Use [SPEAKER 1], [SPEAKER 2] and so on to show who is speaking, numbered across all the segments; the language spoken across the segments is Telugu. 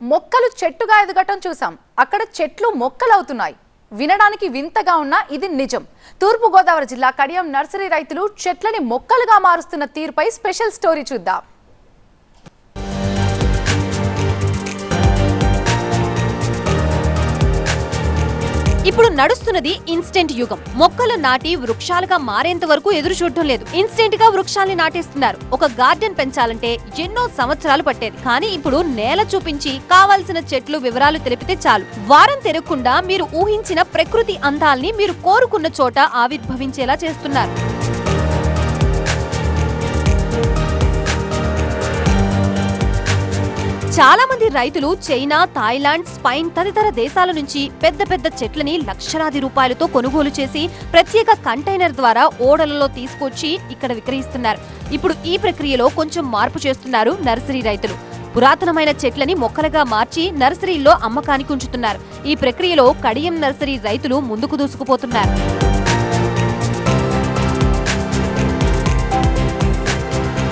[SPEAKER 1] మొక్కలు చెట్టుగా ఎదగటం చూసాం. అక్కడ చెట్లు మొక్కలవుతున్నాయి. వినడానికి వింతగా ఉన్నా ఇది నిజం. తూర్పు గోదావరి జిల్లా కడియం నర్సరీ రైతులు చెట్లని మొక్కలుగా మారుస్తున్న తీరుపై స్పెషల్ స్టోరీ చూద్దాం.
[SPEAKER 2] ఇప్పుడు నడుస్తున్నది ఇన్స్టెంట్ యుగం. మొక్కలు నాటి వృక్షాలుగా మారేంత వరకు ఎదురు చూడటం లేదు. ఇన్స్టెంట్ గా వృక్షాల్ని నాటేస్తున్నారు. ఒక గార్డెన్ పెంచాలంటే ఎన్నో సంవత్సరాలు పట్టేది. కానీ ఇప్పుడు నేల చూపించి కావాల్సిన చెట్లు వివరాలు తెలిపితే చాలు. వారం తిరగకుండా మీరు ఊహించిన ప్రకృతి అందాల్ని మీరు కోరుకున్న చోట ఆవిర్భవించేలా చేస్తున్నారు. చాలా మంది రైతులు చైనా, థాయిలాండ్, స్పెయిన్ తదితర దేశాల నుంచి పెద్ద పెద్ద చెట్లని లక్షలాది రూపాయలతో కొనుగోలు చేసి ప్రత్యేక కంటైనర్ ద్వారా ఓడలలో తీసుకొచ్చి ఇక్కడ విక్రయిస్తున్నారు. ఇప్పుడు ఈ ప్రక్రియలో కొంచెం మార్పు చేస్తున్నారు నర్సరీ రైతులు. పురాతనమైన చెట్లని మొక్కలుగా మార్చి నర్సరీల్లో అమ్మకానికి ఉంచుతున్నారు. ఈ ప్రక్రియలో కడియం నర్సరీ రైతులు ముందుకు దూసుకుపోతున్నారు.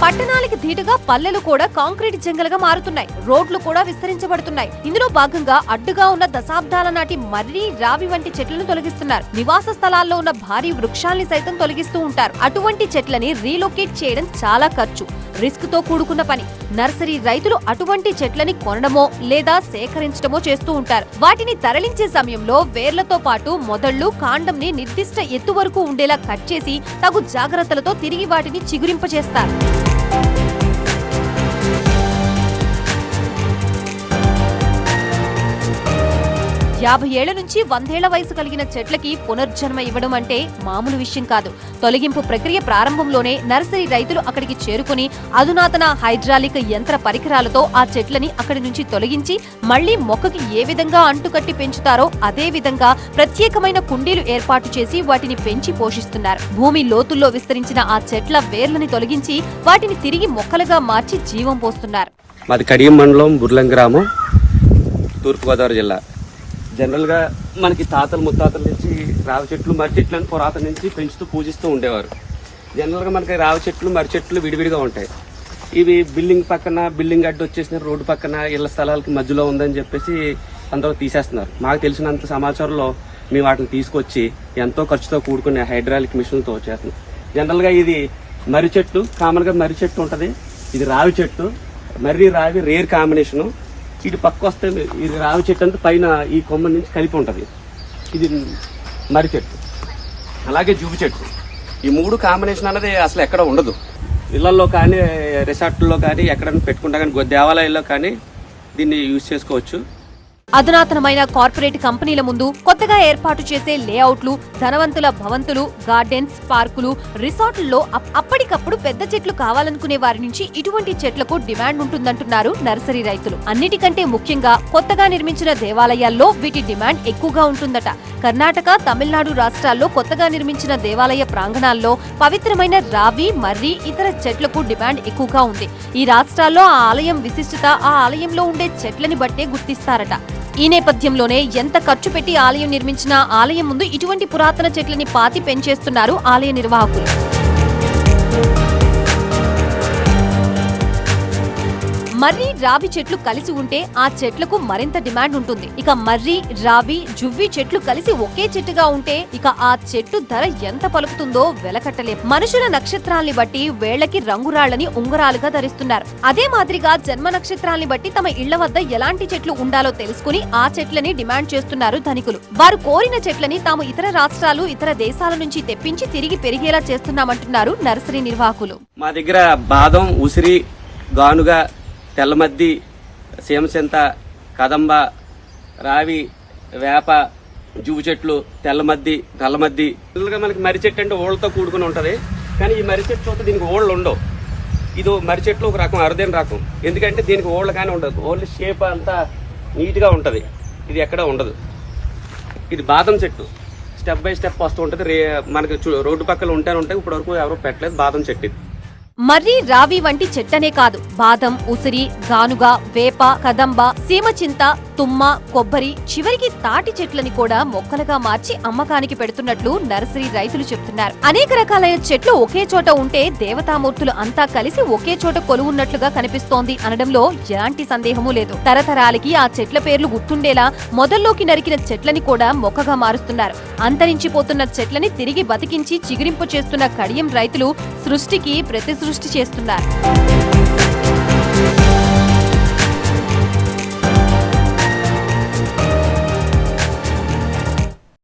[SPEAKER 2] పట్టణాలకి ధీటుగా పల్లెలు కూడా కాంక్రీట్ జంగలుగా మారుతున్నాయి. రోడ్లు కూడా విస్తరించబడుతున్నాయి. ఇందులో భాగంగా అడ్డుగా ఉన్న దశాబ్దాల నాటి మర్రి, రావి వంటి చెట్లను తొలగిస్తున్నారు. నివాస స్థలాల్లో ఉన్న భారీ వృక్షాల్ని సైతం తొలగిస్తూ ఉంటారు. అటువంటి చెట్లని రీలొకేట్ చేయడం చాలా ఖర్చు, రిస్క్ తో కూడుకున్న పని. నర్సరీ రైతులు అటువంటి చెట్లని కొనడమో లేదా సేకరించడమో చేస్తూ ఉంటారు. వాటిని తరలించే సమయంలో వేర్లతో పాటు మొదళ్లు, కాండంని నిర్దిష్ట ఎత్తు వరకు ఉండేలా కట్ చేసి తగు జాగ్రత్తలతో తిరిగి వాటిని చిగురింపజేస్తారు. 50 ఏళ్ల నుంచి 100 ఏళ్ల వయసు కలిగిన చెట్లకి పునర్జన్మ ఇవ్వడం అంటే మామూలు విషయం కాదు. తొలగింపు ప్రక్రియ ప్రారంభంలోనే నర్సరీ రైతులు అక్కడికి చేరుకుని అధునాతన హైడ్రాలిక్ యంత్ర పరికరాలతో ఆ చెట్లని అక్కడి నుంచి తొలగించి మళ్లీ మొక్కకి ఏ విధంగా అంటుకట్టి పెంచుతారో అదే విధంగా ప్రత్యేకమైన కుండీలు ఏర్పాటు చేసి వాటిని పెంచి పోషిస్తున్నారు. భూమి లోతుల్లో విస్తరించిన ఆ చెట్ల వేర్లని తొలగించి వాటిని తిరిగి మొక్కలుగా మార్చి జీవం పోస్తున్నారు.
[SPEAKER 3] మాది కడియం మండలం బుర్లం గ్రామం, తూర్పుగోదావరి జిల్లా. జనరల్గా మనకి తాతలు ముత్తాతల నుంచి రావి చెట్లు, మర్రి చెట్లను పురాతన నుంచి పెంచుతూ పూజిస్తూ ఉండేవారు. జనరల్గా మనకి రావి చెట్లు, మర్రి చెట్లు విడివిడిగా ఉంటాయి. ఇవి బిల్డింగ్ పక్కన, బిల్డింగ్ అడ్డు వచ్చేసిన రోడ్డు పక్కన ఇళ్ల స్థలాలకి మధ్యలో ఉందని చెప్పేసి అందరూ తీసేస్తున్నారు. మాకు తెలిసినంత సమాచారంలో మేము వాటిని తీసుకొచ్చి ఎంతో ఖర్చుతో కూడుకునే హైడ్రాలిక్ మిషన్తో చేస్తున్నాం. జనరల్గా ఇది మర్రి చెట్టు, కామన్గా మర్రి చెట్టు ఉంటుంది. ఇది రావి చెట్టు, మర్రి రావి రేర్ కాంబినేషను. ఇటు పక్క వస్తే ఇది రావి చెట్టు అంతా పైన ఈ కొమ్మ నుంచి కలిపి ఉంటుంది. ఇది మర్రి చెట్టు, అలాగే జూబి చెట్టు. ఈ మూడు కాంబినేషన్ అనేది అసలు ఎక్కడ ఉండదు. ఇళ్లలో కానీ, రిసార్ట్లో కానీ, ఎక్కడైనా పెట్టుకుంటా కానీ, దేవాలయాల్లో కానీ దీన్ని యూజ్ చేసుకోవచ్చు.
[SPEAKER 2] అధునాతనమైన కార్పొరేట్ కంపెనీల ముందు కొత్తగా ఏర్పాటు చేసే లేఅవుట్లు, ధనవంతుల భవంతులు, గార్డెన్స్, పార్కులు, రిసార్టుల్లో అప్పటికప్పుడు పెద్ద చెట్లు కావాలనుకునే వారి నుంచి ఇటువంటి చెట్లకు డిమాండ్ ఉంటుందంటున్నారు నర్సరీ రైతులు. అన్నిటికంటే ముఖ్యంగా కొత్తగా నిర్మించిన దేవాలయాల్లో వీటి డిమాండ్ ఎక్కువగా ఉంటుందట. కర్ణాటక, తమిళనాడు రాష్ట్రాల్లో కొత్తగా నిర్మించిన దేవాలయ ప్రాంగణాల్లో పవిత్రమైన రావి, మర్రి, ఇతర చెట్లకు డిమాండ్ ఎక్కువగా ఉంది. ఈ రాష్ట్రాల్లో ఆ ఆలయం విశిష్టత ఆ ఆలయంలో ఉండే చెట్లని బట్టే గుర్తిస్తారట. ఈ నేపథ్యంలోనే ఎంత ఖర్చు పెట్టి ఆలయం నిర్మించినా ఆలయం ముందు ఇటువంటి పురాతన చెట్లని పాతి పెంచేస్తున్నారు ఆలయ నిర్వాహకులు. మర్రి, రావి చెట్లు కలిసి ఉంటే ఆ చెట్లకు మరింత డిమాండ్ ఉంటుంది. ఇక మర్రి, రావి, జువ్వి చెట్లు కలిసి ఒకే చెట్టుగా ఉంటే ఇక ఆ చెట్టు ధర ఎంత పలుకుతుందో వెలకట్టలేం. మనుషుల నక్షత్రాల్ని బట్టి వేళ్లకి రంగురాళ్లని ఉంగరాలుగా ధరిస్తున్నారు. అదే మాదిరిగా జన్మ నక్షత్రాల్ని బట్టి తమ ఇళ్ల వద్ద ఎలాంటి చెట్లు ఉండాలో తెలుసుకుని ఆ చెట్లని డిమాండ్ చేస్తున్నారు ధనికులు. వారు కోరిన చెట్లని తాము ఇతర రాష్ట్రాలు, ఇతర దేశాల నుంచి తెప్పించి తిరిగి పెరిగేలా చేస్తున్నామంటున్నారు నర్సరీ నిర్వాహకులు.
[SPEAKER 3] మా దగ్గర బాదం, ఉసిరి, గానుగ, తెల్లమద్ది, సీమసింత, కదంబ, రావి, వేప, జువ్వు చెట్లు, తెల్లమద్ది, నల్లమద్ది. మనకి మర్రి చెట్టు అంటే ఓళ్ళతో కూడుకుని ఉంటుంది. కానీ ఈ మర్రి చెట్టు చూస్తే దీనికి ఓళ్ళు ఉండవు. ఇది మర్రి చెట్లు ఒక రకం, అరుదైన రకం. ఎందుకంటే దీనికి ఓళ్ళు కానీ ఉండదు. ఓన్లీ షేప్ అంతా నీట్గా ఉంటుంది. ఇది ఎక్కడ ఉండదు. ఇది బాదం చెట్టు, స్టెప్ బై స్టెప్ వస్తూ ఉంటుంది. మనకి రోడ్డు పక్కన ఉంటాయి. ఇప్పటి వరకు ఎవరు పెట్టలేదు బాదం చెట్టు.
[SPEAKER 2] మర్రి, రావి వంటి చెట్టనే కాదు, బాదం, ఉసిరి, గానుగ, వేప, కదంబ, సీమచింత, తుమ్మ, కొబ్బరి, చివరికి తాటి చెట్లని కూడా మొక్కలుగా మార్చి అమ్మకానికి పెడుతున్నట్లు నర్సరీ రైతులు చెబుతున్నారు. అనేక రకాలైన చెట్లు ఒకే చోట ఉంటే దేవతామూర్తులు అంతా కలిసి ఒకే చోట కొలువున్నట్లుగా కనిపిస్తోంది అనడంలో ఎలాంటి సందేహమూ లేదు. తరతరాలకి ఆ చెట్ల పేర్లు గుర్తుండేలా మొదల్లోకి నరికిన చెట్లని కూడా మొక్కగా మారుస్తున్నారు. అంతరించిపోతున్న చెట్లని తిరిగి బతికించి చిగురింపు చేస్తున్న కడియం రైతులు సృష్టికి ప్రతి సృష్టి చేస్తున్నారు.